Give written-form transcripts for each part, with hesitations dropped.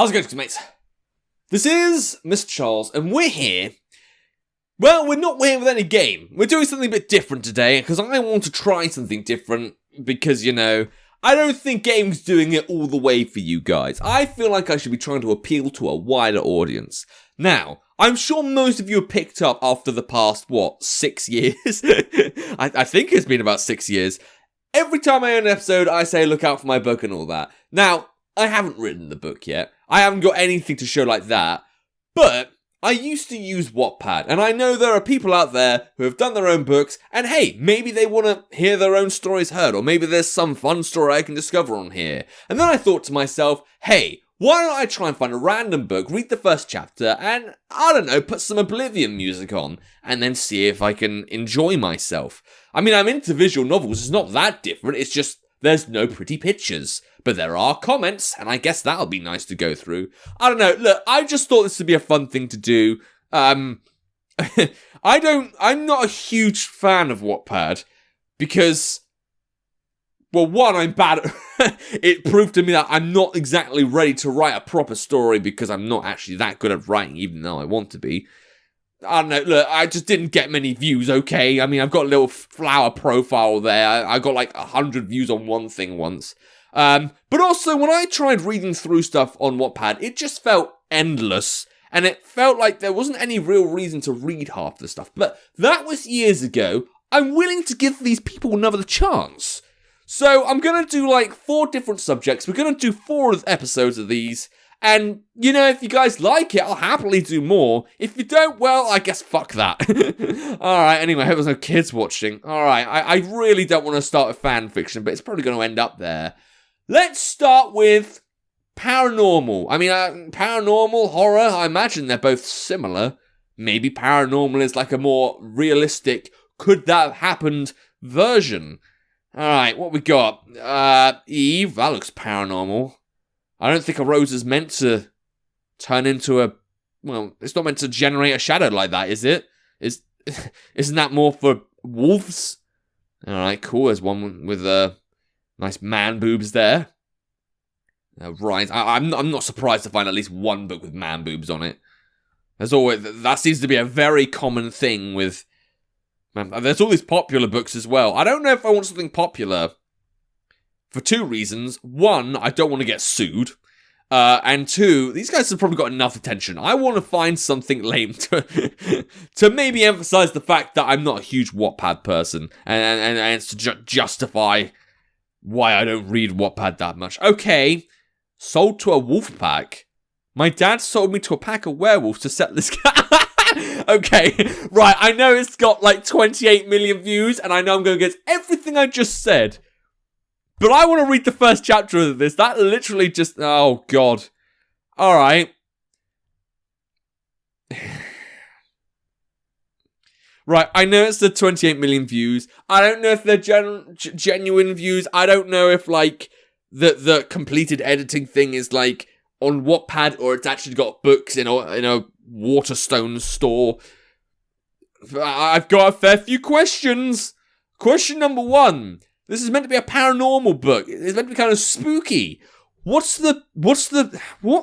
How's it going, mates? This is Mrjacharles, and we're here. Well, we're not here with any game. We're doing something a bit different today, because I want to try something different, because, you know, I don't think gaming's doing it all the way for you guys. I feel like I should be trying to appeal to a wider audience. Now, I'm sure most of you have picked up after the past, 6 years? I think it's been about 6 years. Every time I own an episode, I say look out for my book and all that. Now, I haven't written the book yet. I haven't got anything to show like that. But I used to use Wattpad, and I know there are people out there who have done their own books, and hey, maybe they want to hear their own stories heard, or maybe there's some fun story I can discover on here. And then I thought to myself, hey, why don't I try and find a random book, read the first chapter, and, I don't know, put some Oblivion music on, and then see if I can enjoy myself. I mean, I'm into visual novels, it's not that different, it's just there's no pretty pictures. But there are comments, and I guess that'll be nice to go through. I don't know, look, I just thought this would be a fun thing to do. I'm not a huge fan of Wattpad, because, well, one, I'm bad at it proved to me that I'm not exactly ready to write a proper story, because I'm not actually that good at writing, even though I want to be. I don't know, look, I just didn't get many views, okay? I mean, I've got a little flower profile there. I got like 100 views on one thing once. But also, when I tried reading through stuff on Wattpad, it just felt endless. And it felt like there wasn't any real reason to read half the stuff. But that was years ago. I'm willing to give these people another chance. So I'm going to do like 4 different subjects. We're going to do 4 episodes of these. And, you know, if you guys like it, I'll happily do more. If you don't, well, I guess fuck that. Alright, anyway, I hope there's no kids watching. Alright, I really don't want to start a fan fiction, but it's probably going to end up there. Let's start with paranormal. I mean, paranormal, horror, I imagine they're both similar. Maybe paranormal is like a more realistic, could that have happened version. Alright, what we got? Eve, that looks paranormal. I don't think a rose is meant to turn into a... Well, it's not meant to generate a shadow like that, is it? Isn't that more for wolves? Alright, cool. There's one with nice man boobs there. Right, I'm not surprised to find at least one book with man boobs on it. That seems to be a very common thing with... There's all these popular books as well. I don't know if I want something popular... For 2 reasons. 1, I don't want to get sued. And 2, these guys have probably got enough attention. I want to find something lame to maybe emphasize the fact that I'm not a huge Wattpad person. And to justify why I don't read Wattpad that much. Okay, sold to a wolf pack. My dad sold me to a pack of werewolves to set this... Okay, right, I know it's got like 28 million views, and I know I'm going against everything I just said. But I want to read the first chapter of this. That literally just... Oh, God. Alright. Right, I know it's the 28 million views. I don't know if they're genuine views. I don't know if, like, the completed editing thing is, like, on Wattpad, or it's actually got books in a Waterstone store. I've got a fair few questions. Question number 1. This is meant to be a paranormal book. It's meant to be kind of spooky. What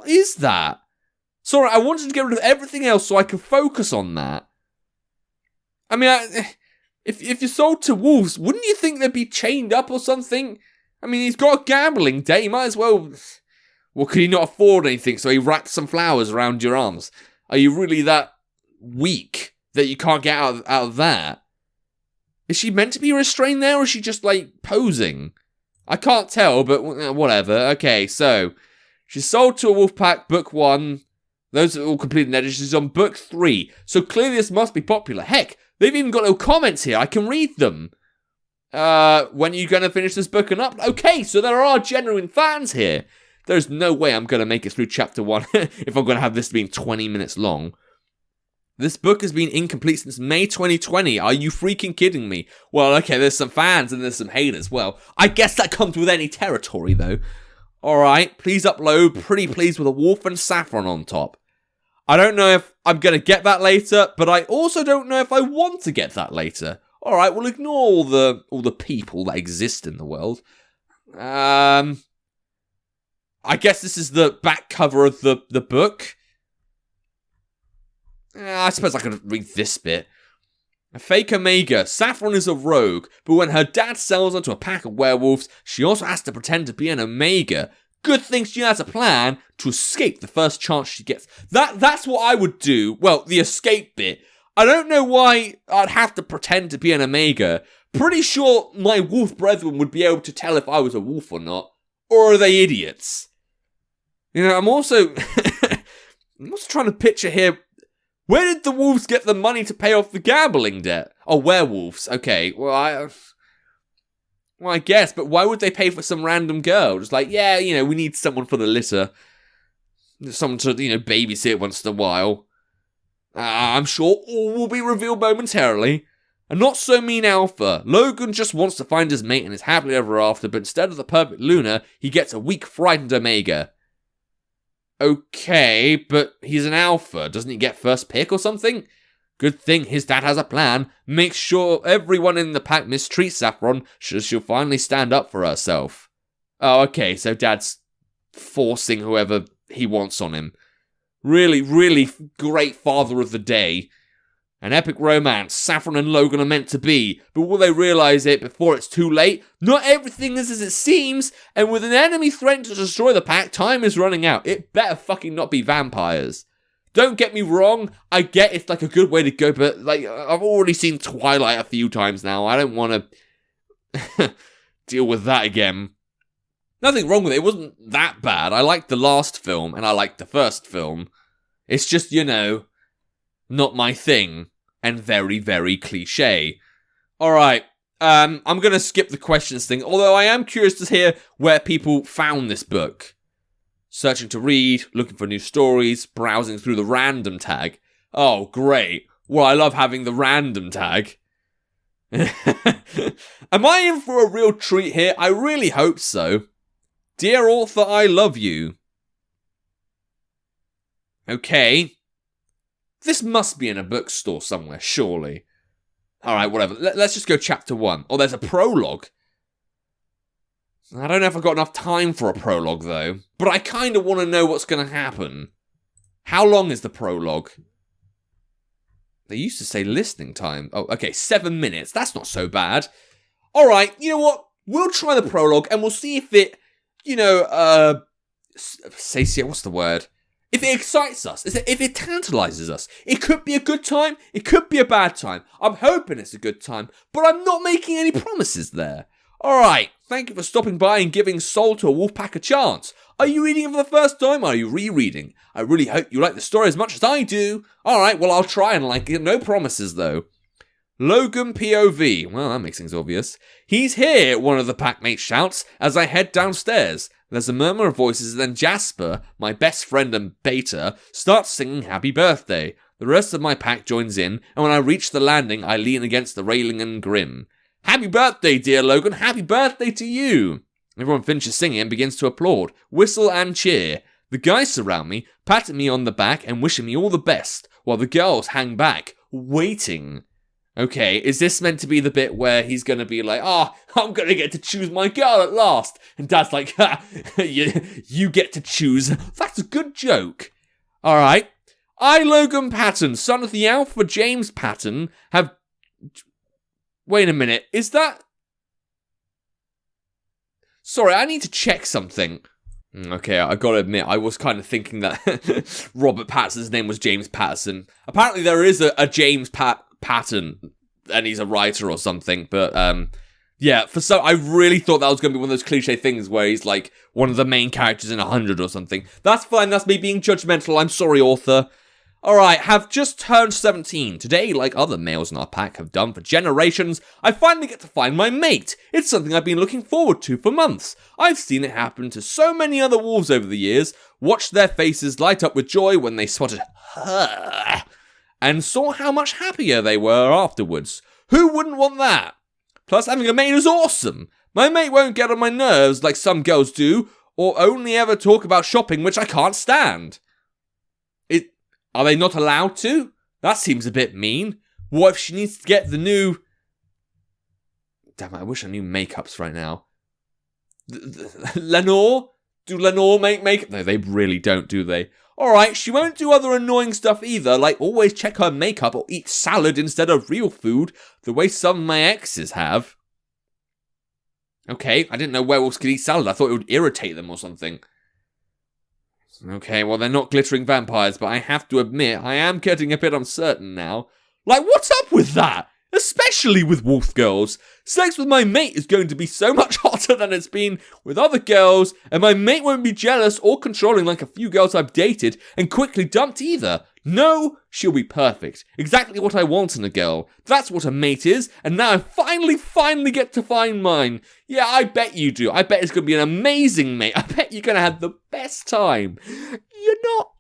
is that? Sorry, I wanted to get rid of everything else so I could focus on that. I mean, if you're sold to wolves, wouldn't you think they'd be chained up or something? I mean, he's got a gambling debt. He might as well... Well, could he not afford anything, so he wrapped some flowers around your arms? Are you really that weak that you can't get out of that? Is she meant to be restrained there, or is she just, like, posing? I can't tell, but whatever. Okay, so, she's sold to a wolf pack, book 1. Those are all completed and edited. She's on book 3. So clearly this must be popular. Heck, they've even got little comments here. I can read them. When are you going to finish this book and up? Okay, so there are genuine fans here. There's no way I'm going to make it through chapter 1 if I'm going to have this being 20 minutes long. This book has been incomplete since May 2020. Are you freaking kidding me? Well, okay, there's some fans and there's some haters. Well, I guess that comes with any territory, though. Alright, please upload. Pretty pleased with a wolf and saffron on top. I don't know if I'm going to get that later, but I also don't know if I want to get that later. Alright, we'll ignore all the people that exist in the world. I guess this is the back cover of the book. I suppose I could read this bit. A fake Omega. Saffron is a rogue, but when her dad sells her to a pack of werewolves, she also has to pretend to be an Omega. Good thing she has a plan to escape the first chance she gets. That's what I would do. Well, the escape bit. I don't know why I'd have to pretend to be an Omega. Pretty sure my wolf brethren would be able to tell if I was a wolf or not. Or are they idiots? You know, I'm also trying to picture here. Where did the wolves get the money to pay off the gambling debt? Oh, werewolves. Okay, well, I guess, but why would they pay for some random girl? Just like, yeah, you know, we need someone for the litter. Someone to, you know, babysit once in a while. I'm sure all will be revealed momentarily. And not so mean alpha. Logan just wants to find his mate and is happily ever after, but instead of the perfect Luna, he gets a weak, frightened Omega. Okay, but he's an alpha. Doesn't he get first pick or something? Good thing his dad has a plan. Make sure everyone in the pack mistreats Saffron so she'll finally stand up for herself. Oh, okay, so dad's forcing whoever he wants on him. Really, really great father of the day. An epic romance Saffron and Logan are meant to be, but will they realise it before it's too late? Not everything is as it seems, and with an enemy threatening to destroy the pack, time is running out. It better fucking not be vampires. Don't get me wrong, I get it's like a good way to go, but like I've already seen Twilight a few times now. I don't want to deal with that again. Nothing wrong with it. It wasn't that bad. I liked the last film, and I liked the first film. It's just, you know, not my thing, and very, very cliche. Alright, I'm gonna skip the questions thing, although I am curious to hear where people found this book. Searching to read, looking for new stories, browsing through the random tag. Oh, great. Well, I love having the random tag. Am I in for a real treat here? I really hope so. Dear author, I love you. Okay. This must be in a bookstore somewhere, surely. Alright, whatever. Let's just go chapter 1. Oh, there's a prologue. I don't know if I've got enough time for a prologue, though. But I kind of want to know what's going to happen. How long is the prologue? They used to say listening time. Oh, okay, 7 minutes. That's not so bad. Alright, you know what? We'll try the prologue, and we'll see if it, you know, what's the word? If it excites us, if it tantalizes us. It could be a good time, it could be a bad time. I'm hoping it's a good time, but I'm not making any promises there. Alright, thank you for stopping by and giving Soul to a Wolfpack a chance. Are you reading it for the first time, or are you rereading? I really hope you like the story as much as I do. Alright, well I'll try and like it, no promises though. Logan POV, well that makes things obvious. He's here, one of the packmates shouts as I head downstairs. There's a murmur of voices, and then Jasper, my best friend and beta, starts singing Happy Birthday. The rest of my pack joins in, and when I reach the landing, I lean against the railing and grin. Happy birthday, dear Logan, happy birthday to you! Everyone finishes singing and begins to applaud, whistle and cheer. The guys surround me, patting me on the back and wishing me all the best, while the girls hang back, waiting. Okay, is this meant to be the bit where he's going to be like, I'm going to get to choose my girl at last? And Dad's like, you get to choose. That's a good joke. Alright. I, Logan Patton, son of the Alpha James Patton, have... Wait a minute, is that... Sorry, I need to check something. Okay, I gotta admit, I was kind of thinking that Robert Pattinson's name was James Patterson. Apparently there is a James Patton, and he's a writer or something, but yeah, I really thought that was going to be one of those cliche things where he's like one of the main characters in 100 or something. That's fine, that's me being judgmental, I'm sorry, author. Alright, have just turned 17. Today, like other males in our pack have done for generations, I finally get to find my mate. It's something I've been looking forward to for months. I've seen it happen to so many other wolves over the years, watched their faces light up with joy when they spotted her, and saw how much happier they were afterwards. Who wouldn't want that? Plus, having a mate is awesome. My mate won't get on my nerves like some girls do, or only ever talk about shopping, which I can't stand. Are they not allowed to? That seems a bit mean. What if she needs to get the new... Damn it, I wish I knew makeups right now. Lenore? Do Lenore make makeup? No, they really don't, do they? Alright, she won't do other annoying stuff either, like always check her makeup or eat salad instead of real food, the way some of my exes have. Okay, I didn't know werewolves could eat salad. I thought it would irritate them or something. Okay, well, they're not glittering vampires, but I have to admit, I am getting a bit uncertain now. Like, what's up with that? Especially with wolf girls. Sex with my mate is going to be so much hotter than it's been with other girls, and my mate won't be jealous or controlling like a few girls I've dated and quickly dumped either. No, she'll be perfect. Exactly what I want in a girl. That's what a mate is, and now I finally get to find mine. Yeah, I bet you do. I bet it's going to be an amazing mate. I bet you're going to have the best time. You're not.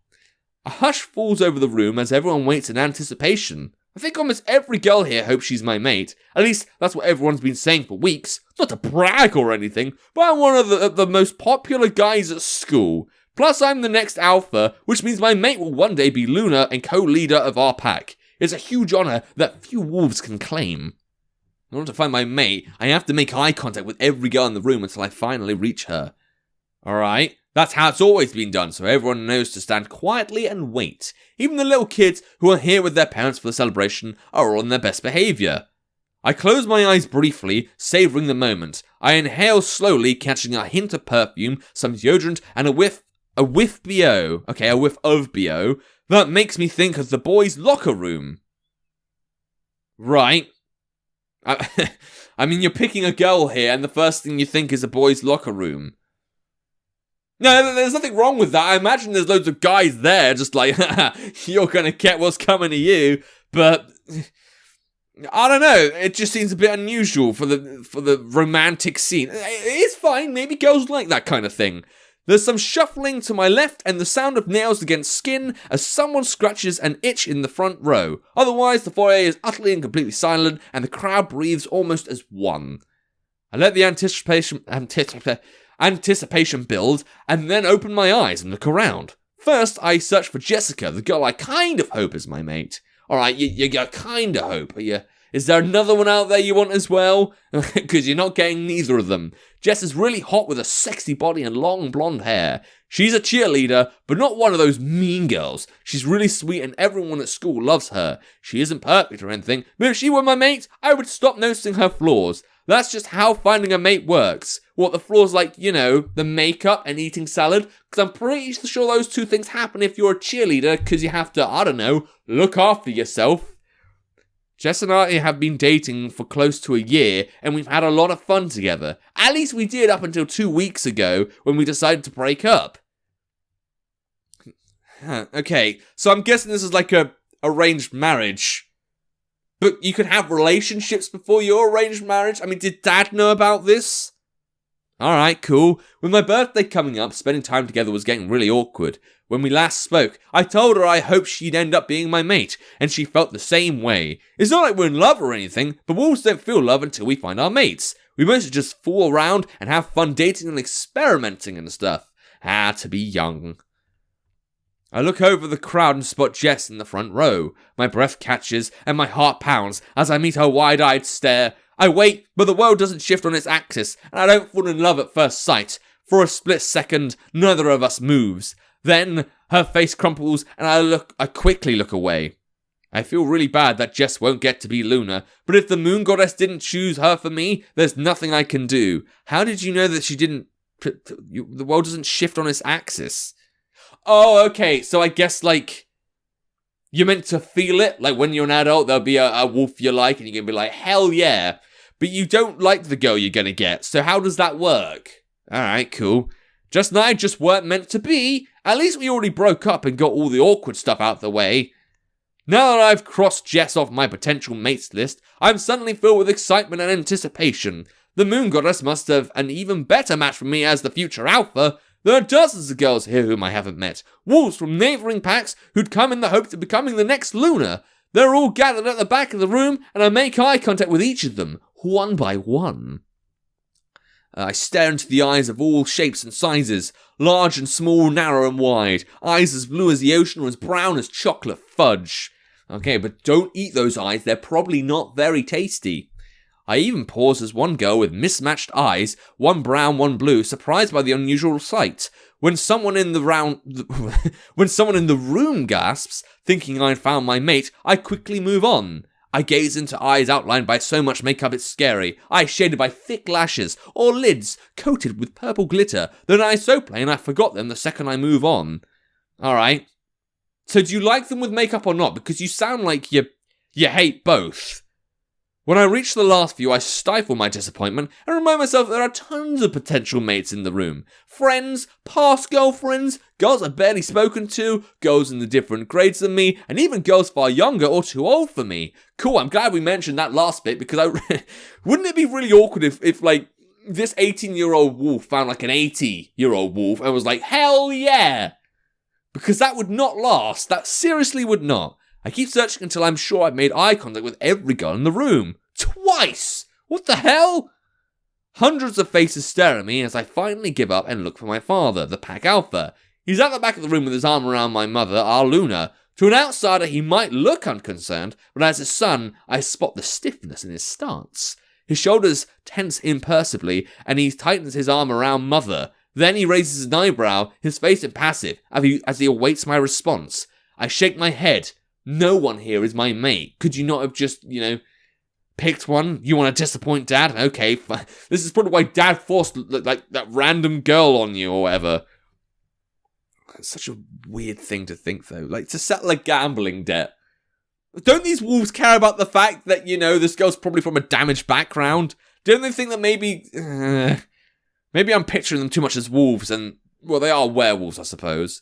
A hush falls over the room as everyone waits in anticipation. I think almost every girl here hopes she's my mate. At least, that's what everyone's been saying for weeks. Not to brag or anything, but I'm one of the most popular guys at school. Plus, I'm the next alpha, which means my mate will one day be Luna and co-leader of our pack. It's a huge honor that few wolves can claim. In order to find my mate, I have to make eye contact with every girl in the room until I finally reach her. Alright, that's how it's always been done, so everyone knows to stand quietly and wait. Even the little kids who are here with their parents for the celebration are all on their best behaviour. I close my eyes briefly, savouring the moment. I inhale slowly, catching a hint of perfume, some deodorant, and a whiff BO. Okay, a whiff of BO. That makes me think of the boys' locker room. Right. I mean, you're picking a girl here, and the first thing you think is a boys' locker room. No, there's nothing wrong with that. I imagine there's loads of guys there, just like, you're gonna get what's coming to you. But I don't know. It just seems a bit unusual for the romantic scene. It's fine. Maybe girls like that kind of thing. There's some shuffling to my left and the sound of nails against skin as someone scratches an itch in the front row. Otherwise, the foyer is utterly and completely silent and the crowd breathes almost as one. I let the anticipation build and then open my eyes and look around. First, I search for Jessica, the girl I kind of hope is my mate. Alright, you kind of hope. Is there another one out there you want as well? Because you're not getting neither of them. Jess is really hot with a sexy body and long blonde hair. She's a cheerleader, but not one of those mean girls. She's really sweet and everyone at school loves her. She isn't perfect or anything, but if she were my mate, I would stop noticing her flaws. That's just how finding a mate works. What, the flaws like, the makeup and eating salad? Because I'm pretty sure those two things happen if you're a cheerleader, because you have to, look after yourself. Jess and I have been dating for close to a year, and we've had a lot of fun together. At least we did up until 2 weeks ago, when we decided to break up. Okay, so I'm guessing this is like a arranged marriage. But you can have relationships before your arranged marriage? I mean, did Dad know about this? Alright, cool. With my birthday coming up, spending time together was getting really awkward. When we last spoke, I told her I hoped she'd end up being my mate, and she felt the same way. It's not like we're in love or anything, but wolves don't feel love until we find our mates. We mostly just fool around and have fun dating and experimenting and stuff. To be young. I look over the crowd and spot Jess in the front row. My breath catches and my heart pounds as I meet her wide-eyed stare. I wait, but the world doesn't shift on its axis, and I don't fall in love at first sight. For a split second, neither of us moves. Then, her face crumples, and I quickly look away. I feel really bad that Jess won't get to be Luna, but if the moon goddess didn't choose her for me, there's nothing I can do. How did you know that she didn't... The world doesn't shift on its axis? Oh, okay, so I guess, you're meant to feel it. Like, when you're an adult, there'll be a wolf you like, and you're gonna be like, hell yeah. But you don't like the girl you're gonna get, so how does that work? Alright, cool. Jess and I just weren't meant to be. At least we already broke up and got all the awkward stuff out the way. Now that I've crossed Jess off my potential mates list, I'm suddenly filled with excitement and anticipation. The moon goddess must have an even better match for me as the future alpha. There are dozens of girls here whom I haven't met. Wolves from neighbouring packs who'd come in the hopes of becoming the next Luna. They're all gathered at the back of the room, and I make eye contact with each of them, one by one. I stare into the eyes of all shapes and sizes, large and small, narrow and wide, eyes as blue as the ocean or as brown as chocolate fudge. Okay, but don't eat those eyes, they're probably not very tasty. I even paused as one girl with mismatched eyes, one brown, one blue, surprised by the unusual sight. When someone in the room gasps, thinking I'd found my mate, I quickly move on. I gaze into eyes outlined by so much makeup it's scary, eyes shaded by thick lashes, or lids coated with purple glitter, their eyes so plain I forgot them the second I move on. Alright. So do you like them with makeup or not? Because you sound like you hate both. When I reach the last few, I stifle my disappointment and remind myself there are tons of potential mates in the room. Friends, past girlfriends, girls I've barely spoken to, girls in the different grades than me, and even girls far younger or too old for me. Cool, I'm glad we mentioned that last bit because wouldn't it be really awkward if like, this 18-year-old wolf found like an 80-year-old wolf and was like, hell yeah! Because that would not last. That seriously would not. I keep searching until I'm sure I've made eye contact with every girl in the room. Twice! What the hell? Hundreds of faces stare at me as I finally give up and look for my father, the Pack Alpha. He's at the back of the room with his arm around my mother, our Luna. To an outsider, he might look unconcerned, but as his son, I spot the stiffness in his stance. His shoulders tense imperceptibly, and he tightens his arm around Mother. Then he raises an eyebrow, his face impassive, as he awaits my response. I shake my head. No one here is my mate. Could you not have just, picked one? You want to disappoint Dad? Okay, fine. This is probably why Dad forced, like, that random girl on you or whatever. It's such a weird thing to think, though. Like, to settle a gambling debt. Don't these wolves care about the fact that, this girl's probably from a damaged background? Don't they think that maybe I'm picturing them too much as wolves and, well, they are werewolves, I suppose.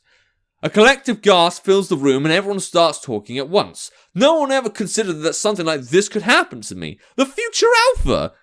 A collective gasp fills the room and everyone starts talking at once. No one ever considered that something like this could happen to me. The future Alpha!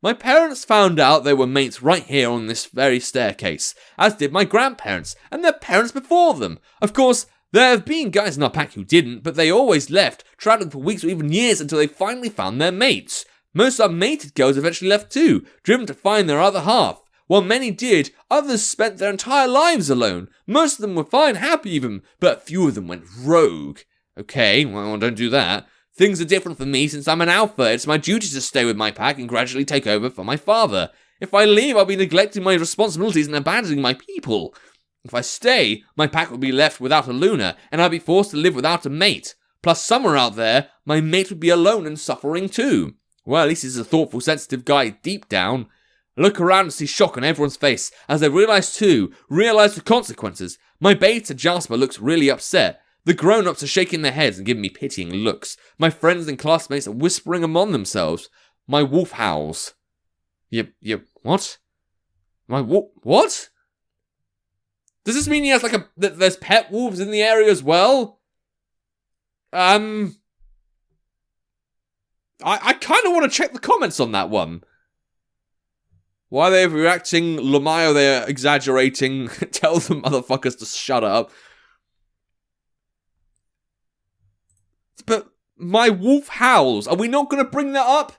My parents found out they were mates right here on this very staircase, as did my grandparents and their parents before them. Of course, there have been guys in our pack who didn't, but they always left, travelling for weeks or even years until they finally found their mates. Most unmated girls eventually left too, driven to find their other half. While many did, others spent their entire lives alone. Most of them were fine, happy even, but few of them went rogue. Okay, well, don't do that. Things are different for me since I'm an alpha. It's my duty to stay with my pack and gradually take over for my father. If I leave, I'll be neglecting my responsibilities and abandoning my people. If I stay, my pack will be left without a Luna, and I'll be forced to live without a mate. Plus, somewhere out there, my mate would be alone and suffering too. Well, at least he's a thoughtful, sensitive guy deep down. I look around and see shock on everyone's face as they realize the consequences. My beta Jasper looks really upset. The grown-ups are shaking their heads and giving me pitying looks. My friends and classmates are whispering among themselves. My wolf howls. What? What? Does this mean he has that there's pet wolves in the area as well? I kind of want to check the comments on that one. Why are they reacting? Lamayo, they're exaggerating. Tell the motherfuckers to shut up. But my wolf howls. Are we not going to bring that up?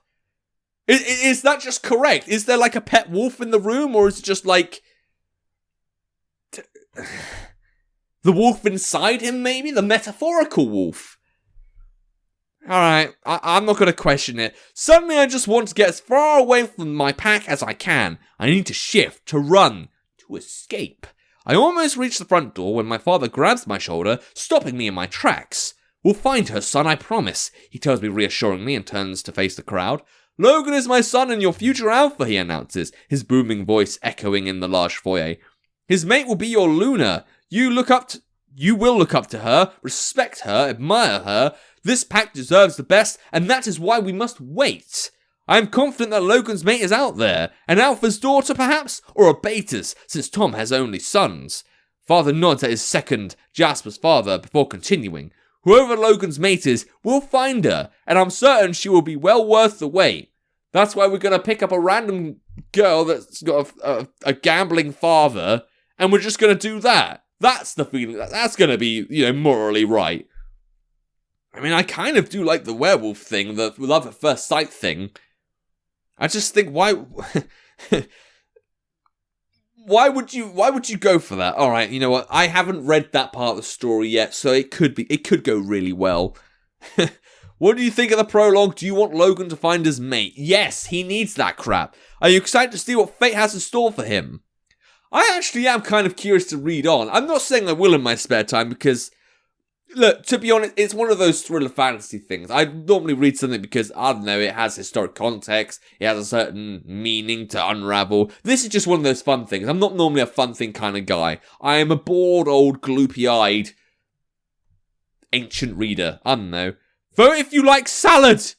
Is that just correct? Is there like a pet wolf in the room? Or is it just like the wolf inside him, maybe? The metaphorical wolf? Alright, I'm not going to question it. Suddenly I just want to get as far away from my pack as I can. I need to shift, to run, to escape. I almost reach the front door when my father grabs my shoulder, stopping me in my tracks. We'll find her, son, I promise, he tells me reassuringly and turns to face the crowd. Logan is my son and your future alpha, he announces, his booming voice echoing in the large foyer. His mate will be your Luna. You will look up to her, respect her, admire her. This pack deserves the best, and that is why we must wait. I am confident that Logan's mate is out there. An alpha's daughter, perhaps? Or a beta's, since Tom has only sons. Father nods at his second, Jasper's father, before continuing. Whoever Logan's mate is, we'll find her, and I'm certain she will be well worth the wait. That's why we're going to pick up a random girl that's got a gambling father, and we're just going to do that. That's the feeling. That's going to be, morally right. I mean, I kind of do like the werewolf thing, the love at first sight thing. I just think, why would you go for that? All right, you know what? I haven't read that part of the story yet, so it could go really well. What do you think of the prologue? Do you want Logan to find his mate? Yes, he needs that crap. Are you excited to see what fate has in store for him? I actually am kind of curious to read on. I'm not saying I will in my spare time because, look, to be honest, it's one of those thriller fantasy things. I normally read something because, I don't know, it has historic context, it has a certain meaning to unravel. This is just one of those fun things. I'm not normally a fun thing kind of guy. I am a bored, old, gloopy-eyed, ancient reader. I don't know. Vote if you like salad!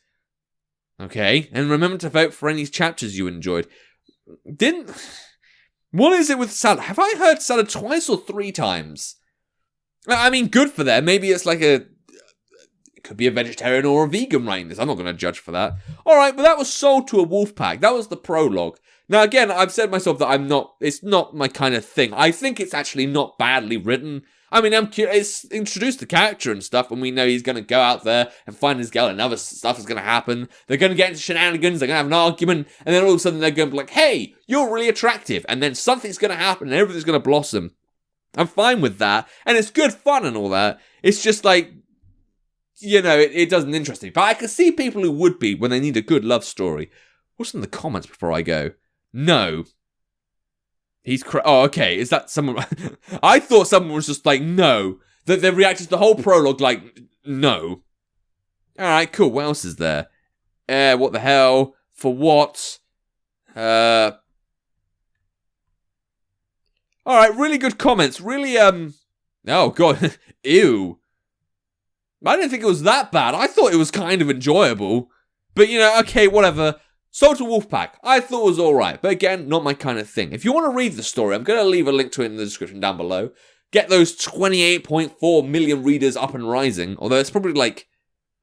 Okay, and remember to vote for any chapters you enjoyed. What is it with salad? Have I heard salad twice or 3 times? I mean, good for them. Maybe it's like it could be a vegetarian or a vegan writing this. I'm not going to judge for that. Alright, but that was Sold to a Wolf Pack. That was the prologue. Now, again, I've said myself that it's not my kind of thing. I think it's actually not badly written. I mean, I'm curious. It's introduced the character and stuff, and we know he's going to go out there and find his girl, and other stuff is going to happen. They're going to get into shenanigans, they're going to have an argument, and then all of a sudden they're going to be like, hey, you're really attractive, and then something's going to happen, and everything's going to blossom. I'm fine with that, and it's good fun and all that. It's just like, you know, it doesn't interest me. But I can see people who would be when they need a good love story. What's in the comments before I go? No. Oh, okay. Is that someone? I thought someone was just like, no. That they reacted to the whole prologue like, no. Alright, cool. What else is there? What the hell? For what? Alright, really good comments. Really, oh, God. Ew. I didn't think it was that bad. I thought it was kind of enjoyable. But, you know, okay, whatever. Sold to Wolfpack, I thought it was alright, but again, not my kind of thing. If you want to read the story, I'm going to leave a link to it in the description down below. Get those 28.4 million readers up and rising, although it's probably like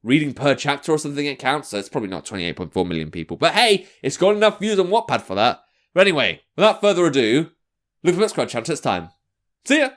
reading per chapter or something it counts, so it's probably not 28.4 million people. But hey, it's got enough views on Wattpad for that. But anyway, without further ado, look for the next chapter, it's time. See ya!